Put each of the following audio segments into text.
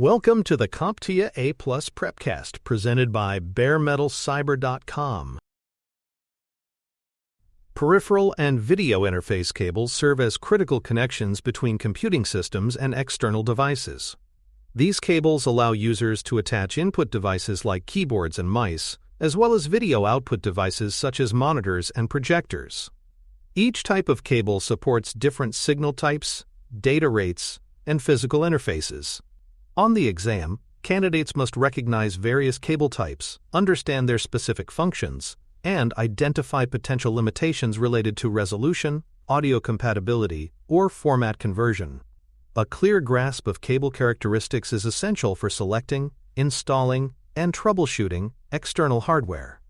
Welcome to the CompTIA A+ Prepcast presented by baremetalcyber.com. Peripheral and video interface cables serve as critical connections between computing systems and external devices. These cables allow users to attach input devices like keyboards and mice, as well as video output devices such as monitors and projectors. Each type of cable supports different signal types, data rates, and physical interfaces. On the exam, candidates must recognize various cable types, understand their specific functions, and identify potential limitations related to resolution, audio compatibility, or format conversion. A clear grasp of cable characteristics is essential for selecting, installing, and troubleshooting external hardware.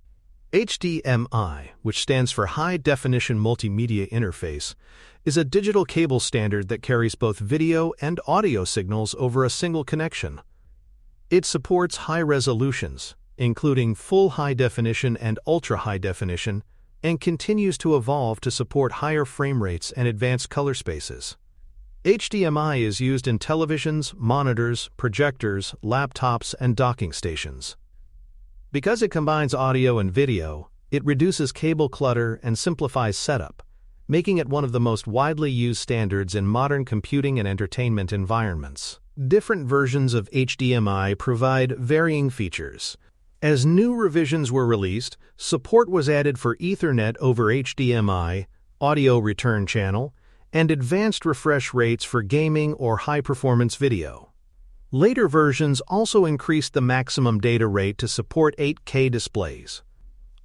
HDMI, which stands for High Definition Multimedia Interface, is a digital cable standard that carries both video and audio signals over a single connection. It supports high resolutions, including full high definition and ultra high definition, and continues to evolve to support higher frame rates and advanced color spaces. HDMI is used in televisions, monitors, projectors, laptops, and docking stations. Because it combines audio and video, it reduces cable clutter and simplifies setup, making it one of the most widely used standards in modern computing and entertainment environments. Different versions of HDMI provide varying features. As new revisions were released, support was added for Ethernet over HDMI, audio return channel, and advanced refresh rates for gaming or high-performance video. Later versions also increased the maximum data rate to support 8K displays.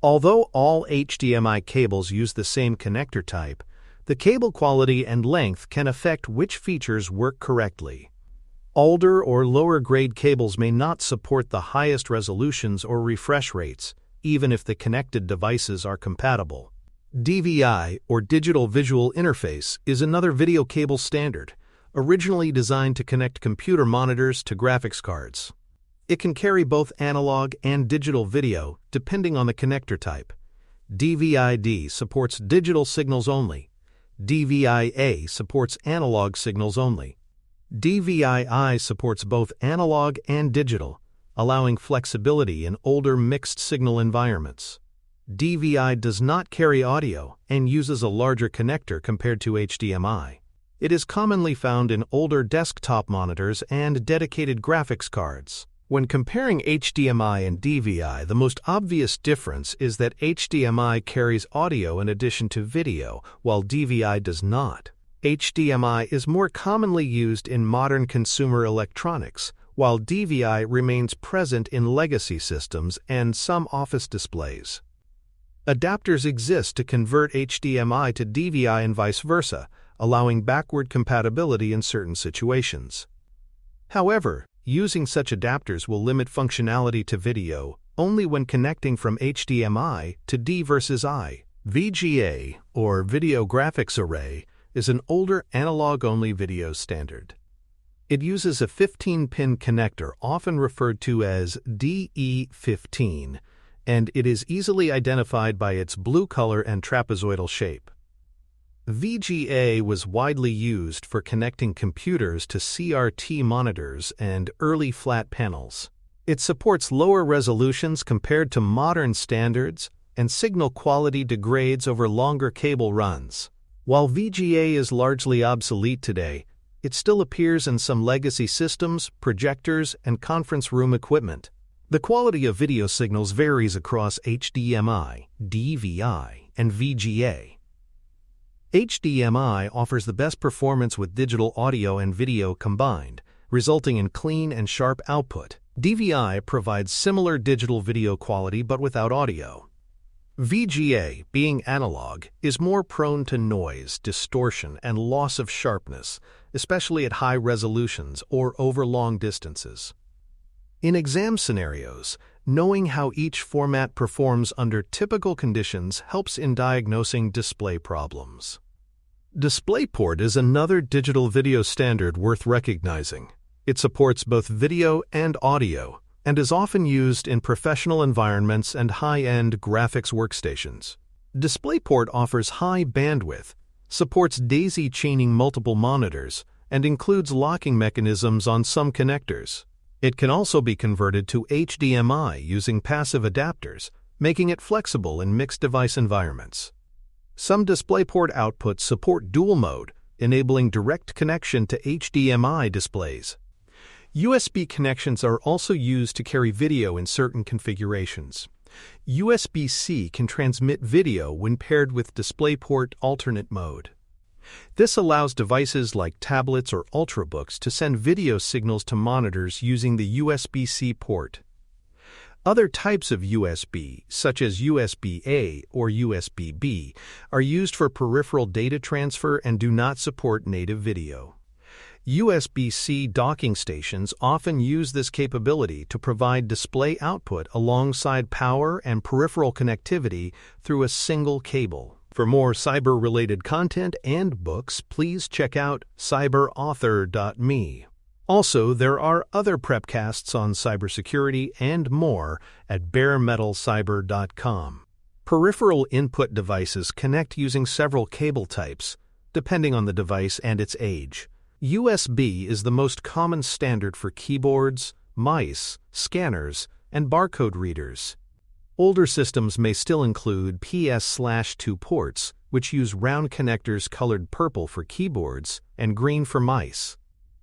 Although all HDMI cables use the same connector type, the cable quality and length can affect which features work correctly. Older or lower-grade cables may not support the highest resolutions or refresh rates, even if the connected devices are compatible. DVI, or Digital Visual Interface, is another video cable standard, originally designed to connect computer monitors to graphics cards. It can carry both analog and digital video, depending on the connector type. DVID supports digital signals only. DVIA supports analog signals only. DVII supports both analog and digital, allowing flexibility in older mixed-signal environments. DVI does not carry audio and uses a larger connector compared to HDMI. It is commonly found in older desktop monitors and dedicated graphics cards. When comparing HDMI and DVI, the most obvious difference is that HDMI carries audio in addition to video, while DVI does not. HDMI is more commonly used in modern consumer electronics, while DVI remains present in legacy systems and some office displays. Adapters exist to convert HDMI to DVI and vice versa, allowing backward compatibility in certain situations. However, using such adapters will limit functionality to video only when connecting from HDMI to D versus I. VGA, or Video Graphics Array, is an older analog-only video standard. It uses a 15-pin connector, often referred to as DE15, and it is easily identified by its blue color and trapezoidal shape. VGA was widely used for connecting computers to CRT monitors and early flat panels. It supports lower resolutions compared to modern standards, and signal quality degrades over longer cable runs. While VGA is largely obsolete today, it still appears in some legacy systems, projectors, and conference room equipment. The quality of video signals varies across HDMI, DVI, and VGA. HDMI offers the best performance with digital audio and video combined, resulting in clean and sharp output. DVI provides similar digital video quality but without audio. VGA, being analog, is more prone to noise, distortion, and loss of sharpness, especially at high resolutions or over long distances. In exam scenarios, knowing how each format performs under typical conditions helps in diagnosing display problems. DisplayPort is another digital video standard worth recognizing. It supports both video and audio, and is often used in professional environments and high-end graphics workstations. DisplayPort offers high bandwidth, supports daisy chaining multiple monitors, and includes locking mechanisms on some connectors. It can also be converted to HDMI using passive adapters, making it flexible in mixed device environments. Some DisplayPort outputs support dual mode, enabling direct connection to HDMI displays. USB connections are also used to carry video in certain configurations. USB-C can transmit video when paired with DisplayPort alternate mode. This allows devices like tablets or ultrabooks to send video signals to monitors using the USB-C port. Other types of USB, such as USB-A or USB-B, are used for peripheral data transfer and do not support native video. USB-C docking stations often use this capability to provide display output alongside power and peripheral connectivity through a single cable. For more cyber-related content and books, please check out cyberauthor.me. Also, there are other prepcasts on cybersecurity and more at baremetalcyber.com. Peripheral input devices connect using several cable types, depending on the device and its age. USB is the most common standard for keyboards, mice, scanners, and barcode readers. Older systems may still include PS/2 ports, which use round connectors colored purple for keyboards and green for mice.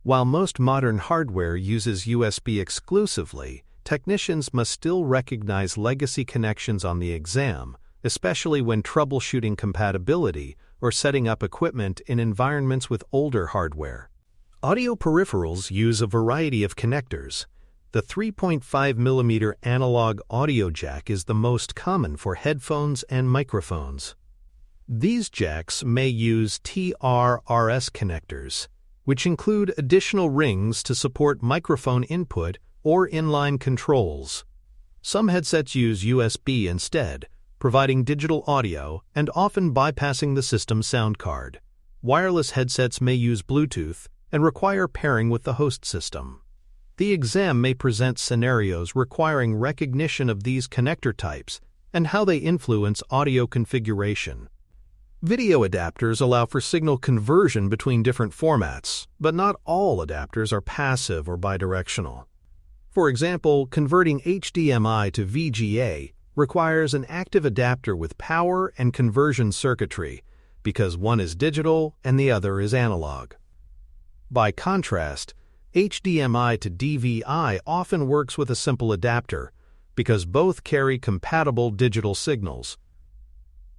While most modern hardware uses USB exclusively, technicians must still recognize legacy connections on the exam, especially when troubleshooting compatibility or setting up equipment in environments with older hardware. Audio peripherals use a variety of connectors. The 3.5mm analog audio jack is the most common for headphones and microphones. These jacks may use TR-RS connectors, which include additional rings to support microphone input or inline controls. Some headsets use USB instead, providing digital audio and often bypassing the system's sound card. Wireless headsets may use Bluetooth and require pairing with the host system. The exam may present scenarios requiring recognition of these connector types and how they influence audio configuration. Video adapters allow for signal conversion between different formats, but not all adapters are passive or bidirectional. For example, converting HDMI to VGA requires an active adapter with power and conversion circuitry, because one is digital and the other is analog. By contrast, HDMI to DVI often works with a simple adapter, because both carry compatible digital signals.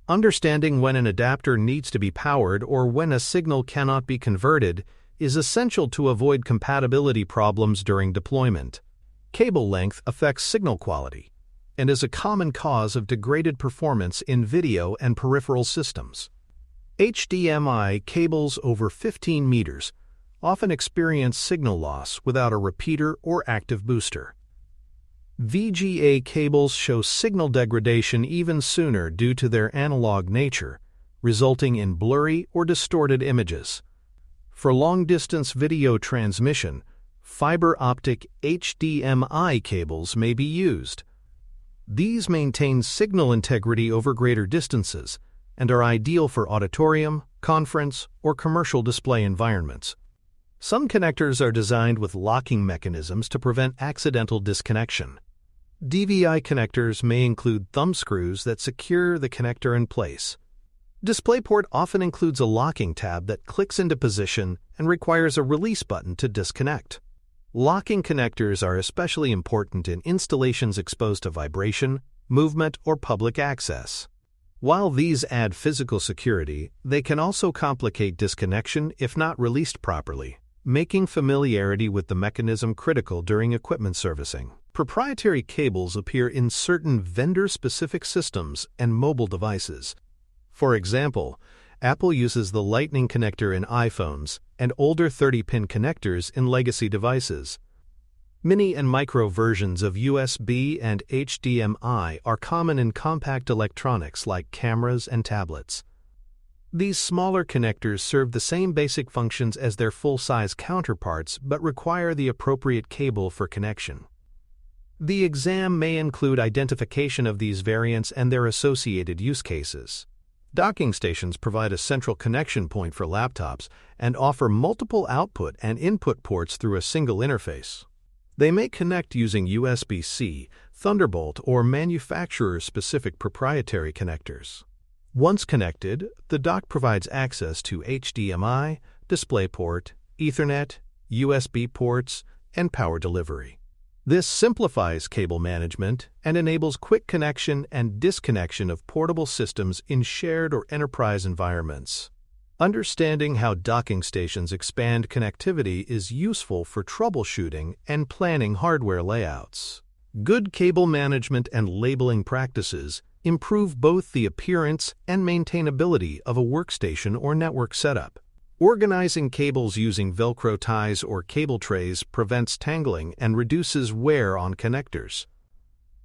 Understanding when an adapter needs to be powered or when a signal cannot be converted is essential to avoid compatibility problems during deployment. Cable length affects signal quality and is a common cause of degraded performance in video and peripheral systems. HDMI cables over 15 meters often experience signal loss without a repeater or active booster. VGA cables show signal degradation even sooner due to their analog nature, resulting in blurry or distorted images. For long-distance video transmission, fiber optic HDMI cables may be used. These maintain signal integrity over greater distances and are ideal for auditorium, conference, or commercial display environments. Some connectors are designed with locking mechanisms to prevent accidental disconnection. DVI connectors may include thumb screws that secure the connector in place. DisplayPort often includes a locking tab that clicks into position and requires a release button to disconnect. Locking connectors are especially important in installations exposed to vibration, movement, or public access. While these add physical security, they can also complicate disconnection if not released properly, making familiarity with the mechanism critical during equipment servicing. Proprietary cables appear in certain vendor-specific systems and mobile devices. For example, Apple uses the Lightning connector in iPhones and older 30-pin connectors in legacy devices. Mini and micro versions of USB and HDMI are common in compact electronics like cameras and tablets. These smaller connectors serve the same basic functions as their full-size counterparts but require the appropriate cable for connection. The exam may include identification of these variants and their associated use cases. Docking stations provide a central connection point for laptops and offer multiple output and input ports through a single interface. They may connect using USB-C, Thunderbolt, or manufacturer-specific proprietary connectors. Once connected, the dock provides access to HDMI, DisplayPort, Ethernet, USB ports, and power delivery. This simplifies cable management and enables quick connection and disconnection of portable systems in shared or enterprise environments. Understanding how docking stations expand connectivity is useful for troubleshooting and planning hardware layouts. Good cable management and labeling practices improve both the appearance and maintainability of a workstation or network setup. Organizing cables using Velcro ties or cable trays prevents tangling and reduces wear on connectors.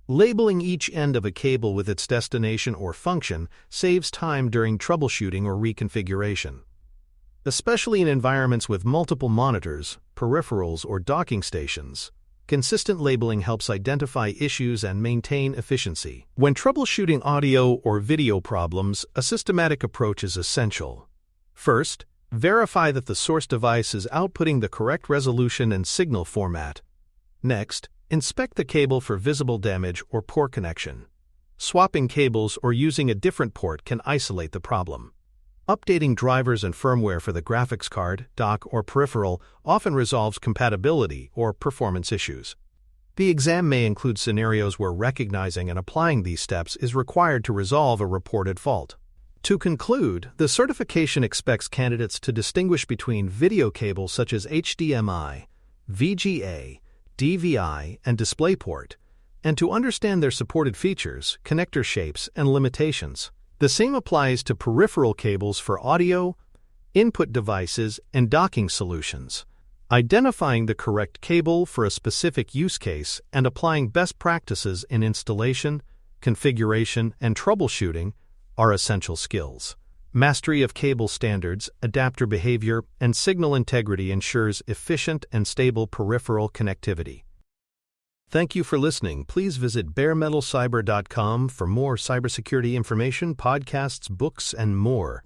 Labeling each end of a cable with its destination or function saves time during troubleshooting or reconfiguration. Especially in environments with multiple monitors, peripherals, or docking stations, consistent labeling helps identify issues and maintain efficiency. When troubleshooting audio or video problems, a systematic approach is essential. First, verify that the source device is outputting the correct resolution and signal format. Next, inspect the cable for visible damage or poor connection. Swapping cables or using a different port can isolate the problem. Updating drivers and firmware for the graphics card, dock, or peripheral often resolves compatibility or performance issues. The exam may include scenarios where recognizing and applying these steps is required to resolve a reported fault. To conclude, the certification expects candidates to distinguish between video cables such as HDMI, VGA, DVI, and DisplayPort, and to understand their supported features, connector shapes, and limitations. The same applies to peripheral cables for audio, input devices, and docking solutions. Identifying the correct cable for a specific use case and applying best practices in installation, configuration, and troubleshooting are essential skills. Mastery of cable standards, adapter behavior, and signal integrity ensures efficient and stable peripheral connectivity. Thank you for listening. Please visit baremetalcyber.com for more cybersecurity information, podcasts, books, and more.